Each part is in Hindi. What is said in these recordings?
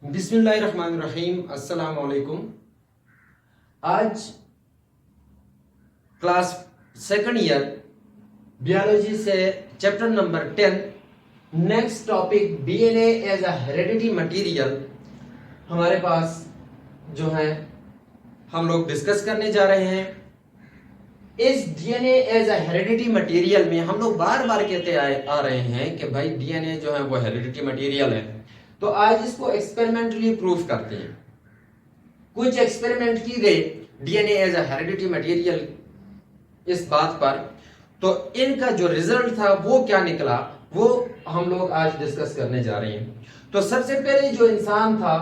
बिस्मिल्लाहिर्रहमानिर्रहीम। अस्सलाम वालेकुम। आज क्लास सेकंड ईयर बियोलॉजी से chapter number 10 next topic DNA as a heredity material हमारे पास जो है हम लोग डिस्कस करने जा रहे हैं। इस DNA as a heredity material में हम लोग बार बार कहते आ रहे हैं कि भाई डीएनए जो है वो हेरेडिटी मटेरियल है। तो आज इसको एक्सपेरिमेंटली प्रूव करते हैं। कुछ एक्सपेरिमेंट की गए DNA as a heredity material इस बात पर, तो इनका जो रिजल्ट था वो क्या निकला वो हम लोग आज डिस्कस करने जा रहे हैं। तो सबसे पहले जो इंसान था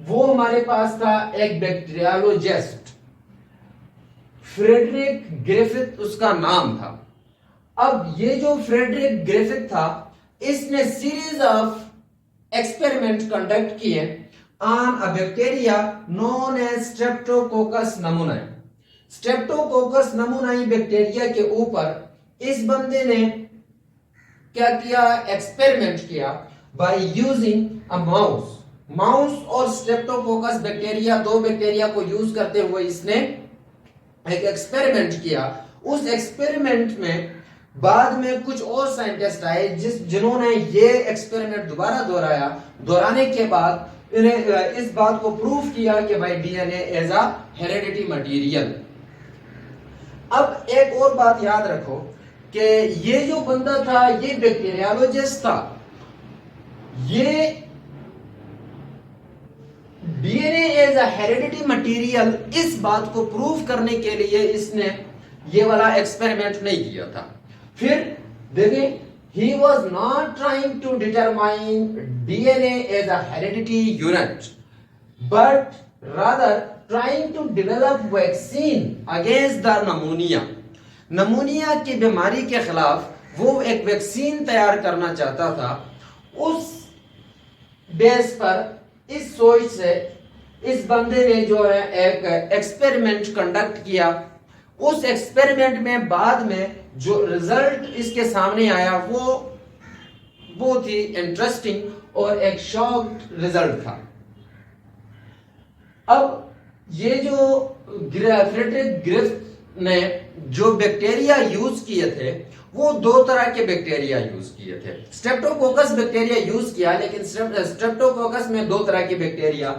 वो हमारे पास था एक बैक्टीरियोलॉजिस्ट, फ्रेडरिक ग्रिफिथ उसका नाम था। अब ये जो फ्रेडरिक ग्रिफिथ था इसने सीरीज ऑफ एक्सपेरिमेंट कंडक्ट किए on a bacteria known as streptococcus pneumoniae. Streptococcus pneumoniae bacteria के ऊपर इस बंदे ने क्या किया, एक्सपेरिमेंट किया बाय यूजिंग अ माउस और स्ट्रेप्टोकोकस बैक्टीरिया, दो बैक्टीरिया को यूज करते हुए इसने एक एक्सपेरिमेंट किया। उस एक्सपेरिमेंट में बाद में कुछ और साइंटिस्ट आए जिन्होंने ये एक्सपेरिमेंट दोबारा दोहराया। दोहराने के बाद इन्हें इस बात को प्रूव किया कि भाई DNA as a heredity material. अब एक और बात याद रखो कि ये जो बंदा था ये बैक्टीरियोलॉजिस्ट था, ये DNA as a heredity material इस बात को प्रूव करने के लिए इसने ये वाला एक्सपेरिमेंट नहीं किया था। फिर देखें, he was not trying to determine DNA as a heredity unit, but rather trying to develop vaccine against the pneumonia. नमूनिया की बीमारी के खिलाफ वो एक वैक्सीन तैयार करना चाहता था। उस बेस पर, इस सोच से इस बंदे ने जो है एक एक्सपेरिमेंट कंडक्ट किया। उस एक्सपेरिमेंट में बाद में जो रिजल्ट इसके सामने आया वो बहुत ही इंटरेस्टिंग और एक शॉक्ड रिजल्ट था। अब ये जो फ्रेडरिक ग्रिफिथ ने जो बैक्टीरिया यूज किए थे वो दो तरह के बैक्टीरिया यूज किए थे। स्ट्रेप्टोकोकस बैक्टीरिया यूज किया, लेकिन स्ट्रेप्टोकोकस में दो तरह के बैक्टीरिया,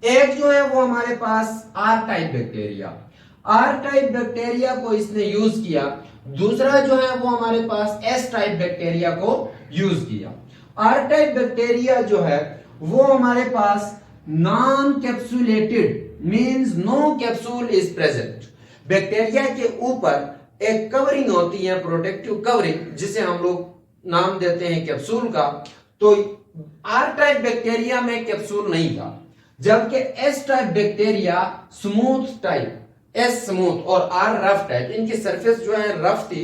एक जो है वो हमारे पास R type bacteria, R type bacteria को इसने यूज किया। दूसरा जो है वो हमारे पास एस टाइप बैक्टीरिया को यूज किया। आर टाइप बैक्टीरिया जो है वो हमारे पास non capsulated means no capsule is present. Bacteria के ऊपर एक कवरिंग होती है, प्रोटेक्टिव कवरिंग, जिसे हम लोग नाम देते हैं कैप्सूल का। तो आर टाइप बैक्टीरिया में कैप्सूल नहीं था, जबकि S type bacteria smooth type, S smooth और आर रफ टाइप, इनकी सरफेस जो है रफ थी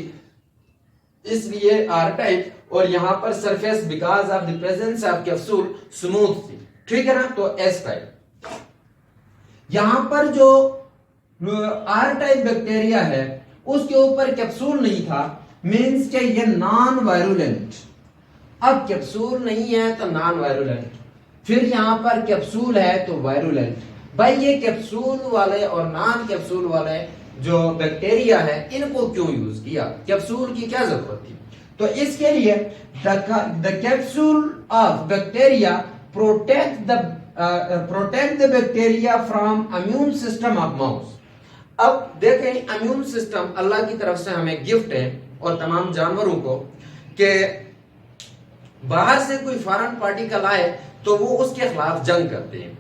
इसलिए आर टाइप, और यहां पर surface because of the presence of capsule smooth थी, ठीक है ना, तो एस टाइप। यहां पर जो आर टाइप बैक्टीरिया है उसके ऊपर कैप्सूल नहीं था, मींस के ये नॉन वायरुलेंट। अब कैप्सूल नहीं है तो नॉन वायरुलेंट, फिर यहां पर कैप्सूल है तो वायरुलेंट। भाई ये कैप्सूल वाले और नॉन कैप्सूल वाले जो बैक्टीरिया है इनको क्यों यूज किया, कैप्सूल की क्या जरूरत थी? तो इसके लिए the capsule of bacteria protect the bacteria from immune system of mouse. अब देखें, इम्यून सिस्टम अल्लाह की तरफ से हमें गिफ्ट है और तमाम जानवरों को, कि बाहर से कोई फॉरेन पार्टिकल आए तो वो उसके खिलाफ जंग करते हैं।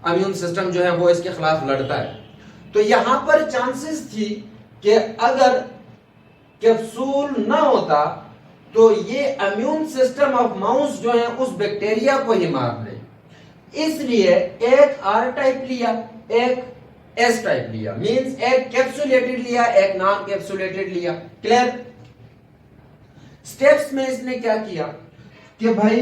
इम्यून सिस्टम जो है वो इसके खिलाफ लड़ता है। तो यहां पर चांसेस थी कि अगर कैप्सूल ना होता तो ये इम्यून सिस्टम ऑफ माउस जो है उस बैक्टीरिया को ही मार दे। इसलिए एक आर टाइप लिया, एक एस टाइप लिया, मींस एक कैप्सुलेटेड लिया, एक नॉन कैप्सुलेटेड लिया। क्लियर? स्टेप्स में इसने क्या किया कि भाई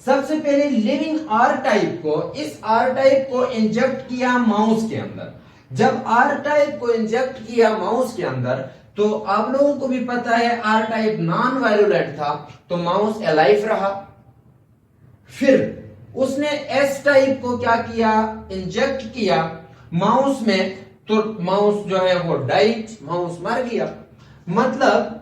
सबसे पहले लिविंग आर टाइप को, इस आर टाइप को इंजेक्ट किया माउस के अंदर। जब आर टाइप को इंजेक्ट किया माउस के अंदर तो आप लोगों को भी पता है आर टाइप नॉन वायरुलेंट था, तो माउस अलाइव रहा। फिर उसने एस टाइप को क्या किया, इंजेक्ट किया माउस में, तो माउस जो है वो डाइट, माउस मर गया। मतलब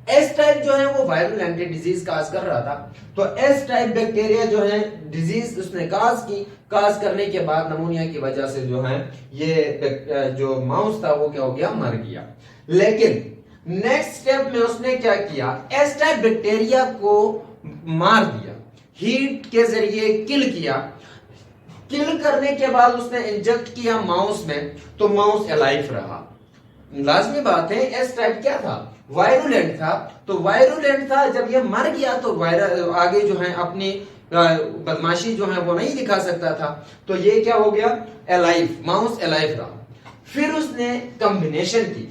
एस टाइप जो है वो वायरल डिजीज काज कर रहा था, तो एस टाइप बैक्टीरिया जो है डिजीज उसने काज की, काज करने के बाद नमूनिया की वजह से जो है ये जो माउस था वो क्या हो गया, मर गया। लेकिन नेक्स्ट स्टेप में उसने क्या किया, एस टाइप बैक्टीरिया को मार दिया, हीट के जरिए किल किया। किल करने के बाद उसने इंजेक्ट किया माउस में, तो माउस अलाइव रहा। लाजमी बात है, एस टाइप क्या था, वायरुलेंट था, तो वायरुलेंट था, जब ये मर गया तो वायरस आगे जो है अपनी बदमाशी जो है वो नहीं दिखा सकता था, तो ये क्या हो गया, अलाइव, माउस अलाइव रहा। फिर उसने कॉम्बिनेशन की,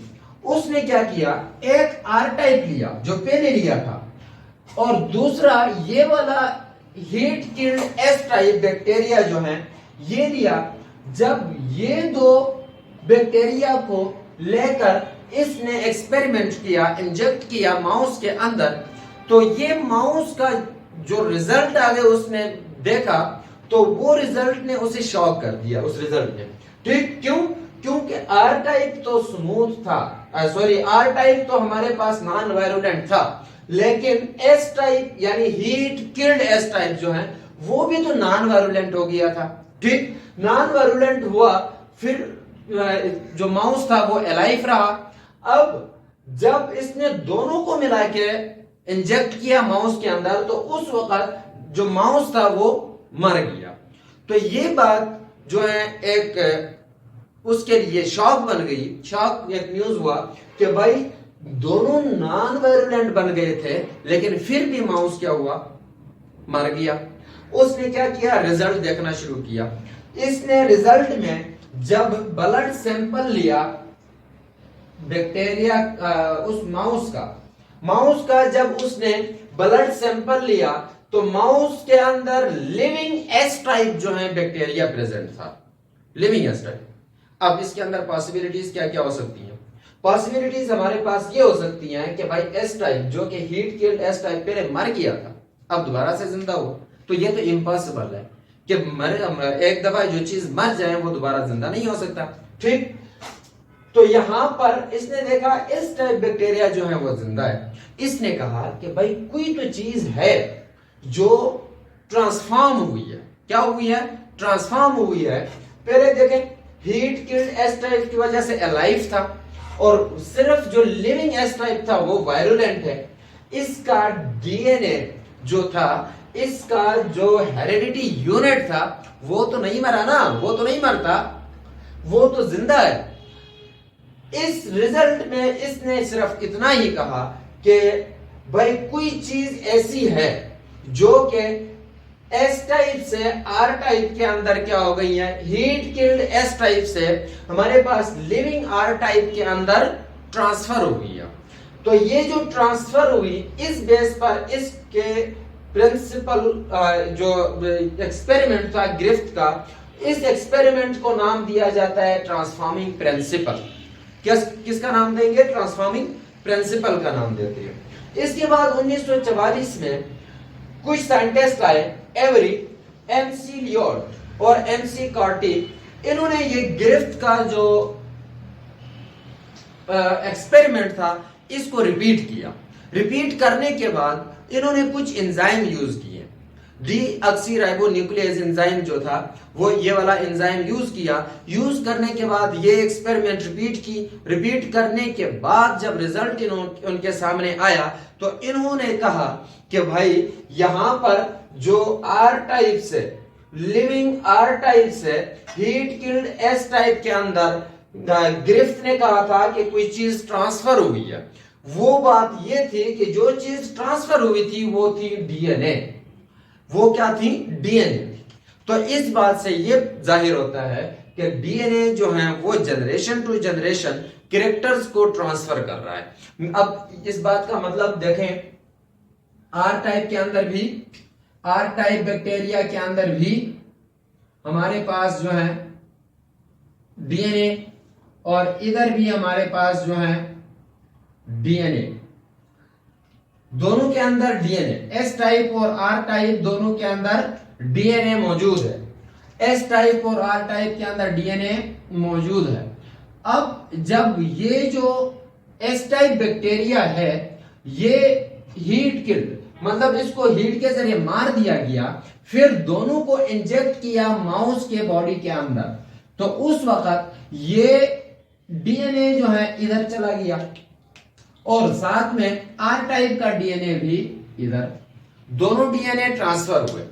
उसने क्या किया, एक आर टाइप लिया जो पहले लिया था, और दूसरा ये वाला heat killed S type bacteria जो है ये लिया। जब ये दो बैक्टीरिया को लेकर इसने एक्सपेरिमेंट किया, इंजेक्ट किया माउस के अंदर, तो ये माउस का जो रिजल्ट आगे उसने देखा, तो वो रिजल्ट ने उसे शॉक कर दिया, उस रिजल्ट ने। ठीक, क्यों, क्योंकि आर टाइप तो स्मूथ था, सॉरी आर टाइप तो हमारे पास नॉन वायरुलेंट था, लेकिन एस टाइप यानी हीट किल्ड एस टाइप जो है वो भी तो नॉन वायरुलेंट हो गया था। ठीक, नॉन वायरुलेंट हुआ, फिर जो माउस था वो अलाइव रहा। अब जब इसने दोनों को मिला के इंजेक्ट किया माउस के अंदर, तो उस वक्त जो माउस था वो मर गया। तो ये बात जो है एक उसके लिए शॉक बन गई, शॉक एक न्यूज हुआ कि भाई दोनों नॉन वायरुलेंट बन गए थे, लेकिन फिर भी माउस क्या हुआ, मर गया। उसने क्या किया, रिजल्ट देखना शुरू किया। इसने रिजल्ट में जब ब्लड सैंपल लिया बैक्टीरिया उस माउस का जब उसने ब्लड सैंपल लिया, तो माउस के अंदर लिविंग एस टाइप जो है बैक्टीरिया प्रेजेंट था, लिविंग एस टाइप। अब इसके अंदर पॉसिबिलिटीज क्या क्या हो सकती हैं, पॉसिबिलिटीज हमारे पास ये हो सकती हैं कि भाई एस टाइप जो कि हीट किल्ड एस टाइप पहले मर गया था, अब दोबारा से जिंदा हो, तो ये तो इम्पॉसिबल है कि एक दफा जो चीज मर जाए वो दोबारा जिंदा नहीं हो सकता। ठीक, तो यहां पर इसने देखा इस टाइप बैक्टीरिया जो है वो जिंदा है। इसने कहा कि भाई कोई तो चीज है जो ट्रांसफॉर्म हुई है। क्या हुई है, ट्रांसफॉर्म हुई है। पहले देखें, हीट किल्ड एस टाइप की वजह से अलाइव था, और सिर्फ जो लिविंग एस टाइप था वो वायरुलेंट है। इसका डीएनए जो था, इसका जो हेरिडिटी यूनिट था वो तो नहीं मरा ना, वो तो नहीं मरता, वो तो जिंदा है। इस रिजल्ट में इसने सिर्फ इतना ही कहा कि भाई कोई चीज ऐसी है जो कि एस टाइप से आर टाइप के अंदर क्या हो गई है, हीट किल्ड एस टाइप से हमारे पास लिविंग आर टाइप के अंदर ट्रांसफर हो गई है। तो ये जो ट्रांसफर हुई, इस बेस पर इसके प्रिंसिपल जो एक्सपेरिमेंट था ग्रिफ्थ का, इस एक्सपेरिमेंट को नाम दिया जाता है ट्रांसफॉर्मिंग प्रिंसिपल। किसका नाम देंगे, ट्रांसफॉर्मिंग प्रिंसिपल का नाम देते हैं। इसके बाद 1944 में कुछ साइंटिस्ट आए, एवरी, एमसी लियोट और एमसी कार्टी। इन्होंने ये ग्रिफ्थ का जो एक्सपेरिमेंट था इसको रिपीट किया। रिपीट करने के बाद इन्होंने कुछ एंजाइम यूज किए, डीऑक्सीराइबोन्यूक्लियेज एंजाइम जो था वो ये वाला एंजाइम यूज किया। यूज करने के बाद ये एक्सपेरिमेंट रिपीट की। रिपीट करने के बाद जब रिजल्ट उनके सामने आया, तो इन्होंने कहा कि भाई यहां पर जो आर टाइप से, लिविंग आर टाइप से हीट किल्ड एस टाइप के अंदर ग्रिफ्थ ने कहा था कि कोई चीज ट्रांसफर हुई है, वो बात ये थी कि जो चीज ट्रांसफर हुई थी वो थी डीएनए। वो क्या थी, डीएनए। तो इस बात से ये जाहिर होता है कि डीएनए जो है वो जनरेशन टू जनरेशन कैरेक्टर्स को ट्रांसफर कर रहा है। अब इस बात का मतलब देखें, आर टाइप के अंदर भी, आर टाइप बैक्टीरिया के अंदर भी हमारे पास जो है डीएनए, और इधर भी हमारे पास जो है डीएनए। दोनों के अंदर डीएनए, एस टाइप और आर टाइप दोनों के अंदर डीएनए मौजूद है। एस टाइप और आर टाइप के अंदर डीएनए मौजूद है। अब जब ये जो एस टाइप बैक्टीरिया है ये हीट किल्ड, मतलब इसको हीट के जरिए मार दिया गया, फिर दोनों को इंजेक्ट किया माउस के बॉडी के अंदर, तो उस वक्त ये डीएनए जो है इधर चला गया और साथ में आर टाइप का डीएनए भी इधर, दोनों डीएनए ट्रांसफर हुए।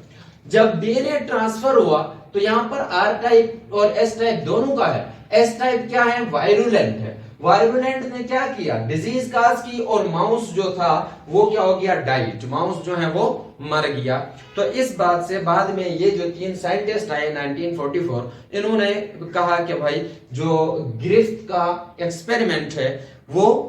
जब डीएनए ट्रांसफर हुआ तो यहां पर आर टाइप और एस टाइप दोनों का है। एस टाइप क्या है? वायरुलेंट है। वायरुलेंट ने क्या किया? डिजीज काज की और माउस जो था वो क्या हो गया? डाइट, माउस जो है वो मर गया। तो इस बात से बाद में ये जो 3 साइंटिस्ट आए 1944, इन्होंने कहा कि भाई जो ग्रिफ्थ का एक्सपेरिमेंट है वो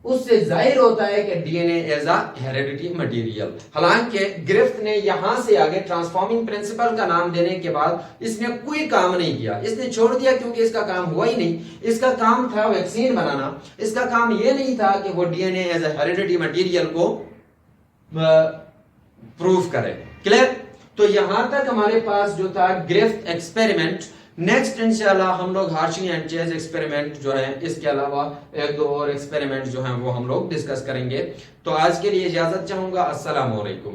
उससे जाहिर होता है कि DNA as a heredity material. हालांकि ग्रिफ्थ ने यहां से आगे ट्रांसफॉर्मिंग प्रिंसिपल का नाम देने के बाद इसने कोई काम नहीं किया, इसने छोड़ दिया, क्योंकि इसका काम हुआ ही नहीं। इसका काम था वैक्सीन बनाना, इसका काम यह नहीं था कि वो DNA as a heredity material को प्रूव करे। क्लियर? तो यहां तक हमारे पास जो था ग्रिफ्थ एक्सपेरिमेंट। नेक्स्ट इंशाल्लाह हम लोग हार्शी एंड चेज एक्सपेरिमेंट जो है, इसके अलावा 1-2 और एक्सपेरिमेंट जो है वो हम लोग डिस्कस करेंगे। तो आज के लिए इजाजत चाहूंगा। अस्सलाम वालेकुम।